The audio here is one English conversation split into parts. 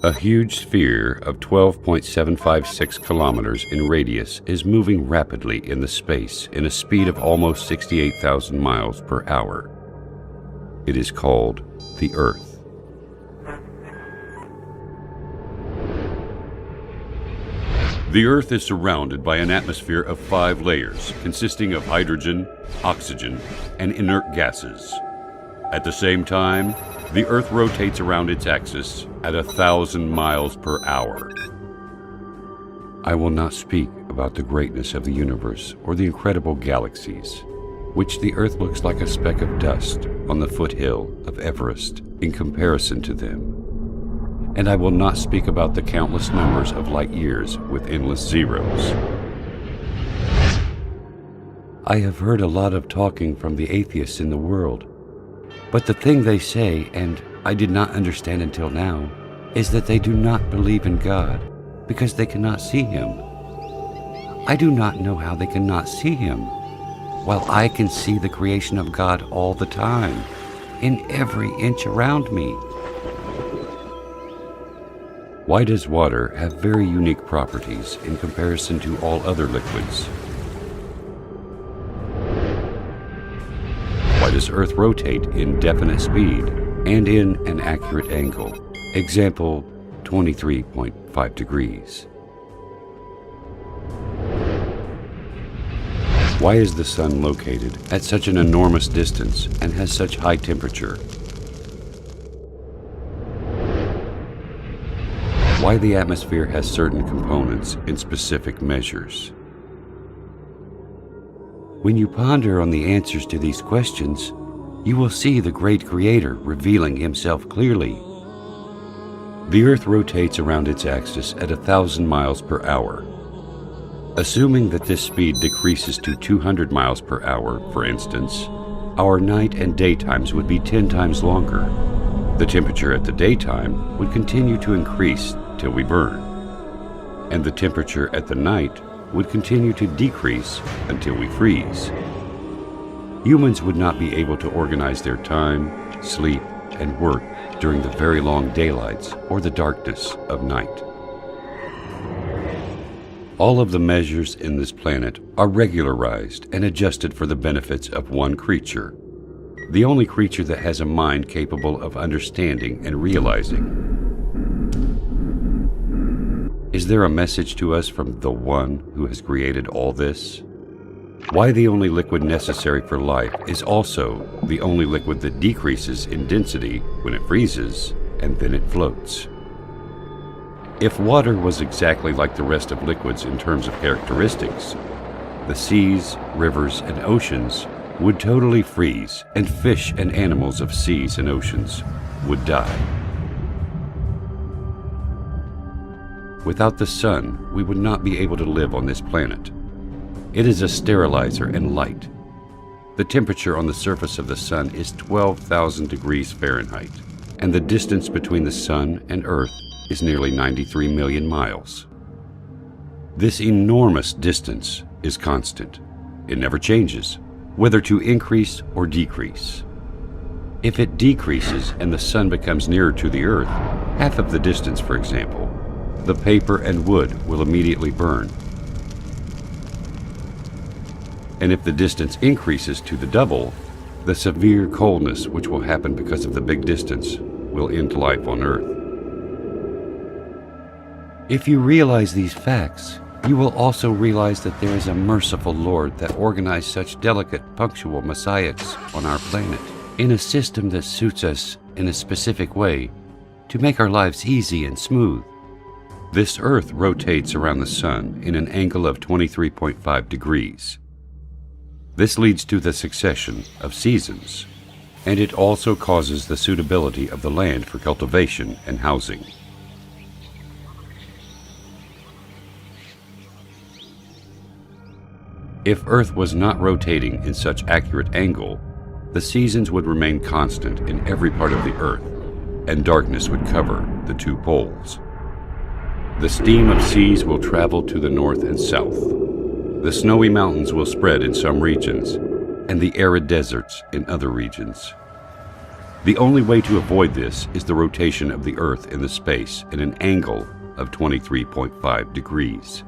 A huge sphere of 12.756 kilometers in radius is moving rapidly in the space in a speed of almost 68,000 miles per hour. It is called the Earth. The Earth is surrounded by an atmosphere of 5 layers consisting of hydrogen, oxygen, and inert gases. At the same time, the Earth rotates around its axis at 1,000 miles per hour. I will not speak about the greatness of the universe or the incredible galaxies, which the Earth looks like a speck of dust on the foothill of Everest in comparison to them. And I will not speak about the countless numbers of light years with endless zeros. I have heard a lot of talking from the atheists in the world. But the thing they say, and I did not understand until now, is that they do not believe in God because they cannot see Him. I do not know how they cannot see Him, while I can see the creation of God all the time, in every inch around me. Why does water have very unique properties in comparison to all other liquids? Why does Earth rotate in definite speed and in an accurate angle? Example, 23.5 degrees. Why is the Sun located at such an enormous distance and has such high temperature? Why the atmosphere has certain components in specific measures? When you ponder on the answers to these questions, you will see the great Creator revealing Himself clearly. The Earth rotates around its axis at 1,000 miles per hour. Assuming that this speed decreases to 200 miles per hour, for instance, our night and daytimes would be 10 times longer. The temperature at the daytime would continue to increase till we burn, and the temperature at the night would continue to decrease until we freeze. Humans would not be able to organize their time, sleep, and work during the very long daylights or the darkness of night. All of the measures in this planet are regularized and adjusted for the benefits of one creature, the only creature that has a mind capable of understanding and realizing. Is there a message to us from the One who has created all this? Why the only liquid necessary for life is also the only liquid that decreases in density when it freezes and then it floats. If water was exactly like the rest of liquids in terms of characteristics, the seas, rivers, and oceans would totally freeze, and fish and animals of seas and oceans would die. Without the Sun, we would not be able to live on this planet. It is a sterilizer and light. The temperature on the surface of the Sun is 12,000 degrees Fahrenheit, and the distance between the Sun and Earth is nearly 93 million miles. This enormous distance is constant. It never changes, whether to increase or decrease. If it decreases and the Sun becomes nearer to the Earth, half of the distance, for example, the paper and wood will immediately burn. And if the distance increases to the double, the severe coldness which will happen because of the big distance will end life on Earth. If you realize these facts, you will also realize that there is a merciful Lord that organized such delicate, punctual messiahs on our planet in a system that suits us in a specific way to make our lives easy and smooth. This Earth rotates around the Sun in an angle of 23.5 degrees. This leads to the succession of seasons, and it also causes the suitability of the land for cultivation and housing. If Earth was not rotating in such accurate angle, the seasons would remain constant in every part of the Earth, and darkness would cover the 2 poles. The steam of seas will travel to the north and south. The snowy mountains will spread in some regions, and the arid deserts in other regions. The only way to avoid this is the rotation of the Earth in the space at an angle of 23.5 degrees.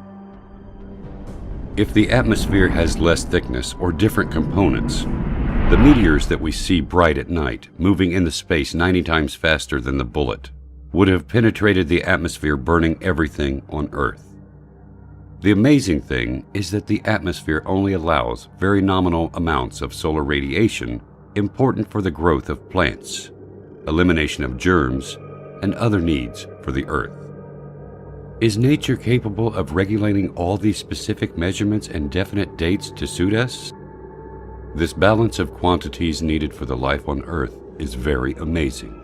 If the atmosphere has less thickness or different components, the meteors that we see bright at night, moving in the space 90 times faster than the bullet, would have penetrated the atmosphere, burning everything on Earth. The amazing thing is that the atmosphere only allows very nominal amounts of solar radiation important for the growth of plants, elimination of germs, and other needs for the Earth. Is nature capable of regulating all these specific measurements and definite dates to suit us? This balance of quantities needed for the life on Earth is very amazing.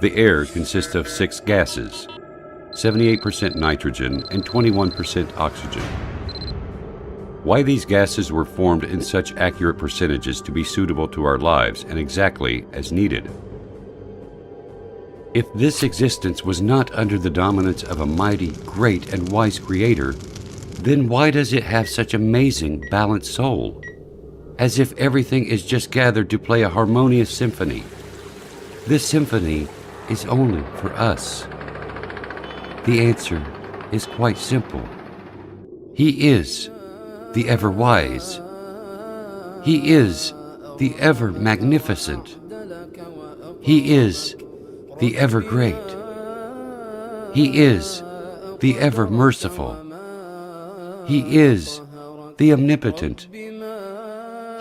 The air consists of 6 gases, 78% nitrogen and 21% oxygen. Why these gases were formed in such accurate percentages to be suitable to our lives and exactly as needed? If this existence was not under the dominance of a mighty, great, and wise Creator, then why does it have such amazing, balanced soul? As if everything is just gathered to play a harmonious symphony. This symphony is only for us. The answer is quite simple. He is the ever-wise. He is the ever-magnificent. He is the ever-great. He is the ever-merciful. He is the omnipotent.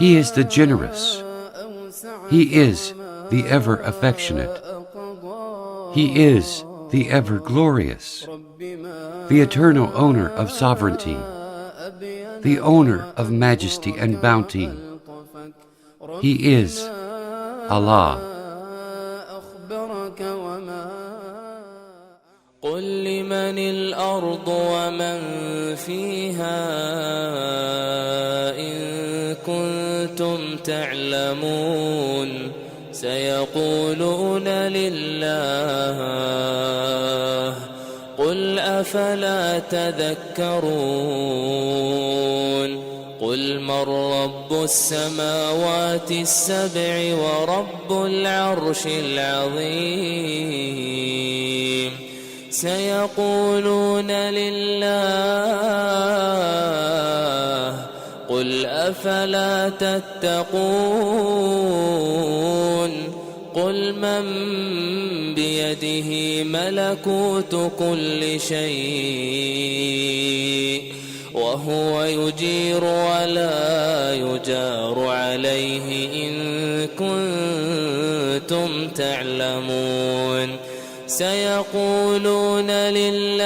He is the generous. He is the ever-affectionate. He is the ever-glorious, the eternal owner of sovereignty, the owner of majesty and bounty. He is Allah. قل لمن الأرض ومن فيها إن كنتم تعلمون سيقولون لله قل أفلا تذكرون قل من رب السماوات السبع ورب العرش العظيم سيقولون لله قل أفلا تتقون قل من بيده ملكوت كل شيء وهو يجير ولا يجار عليه إن كنتم تعلمون سيقولون لله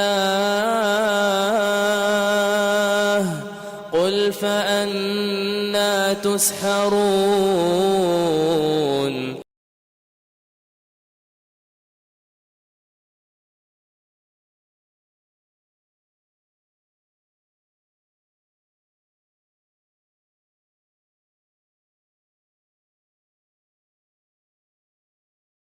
قل فأنى تسحرون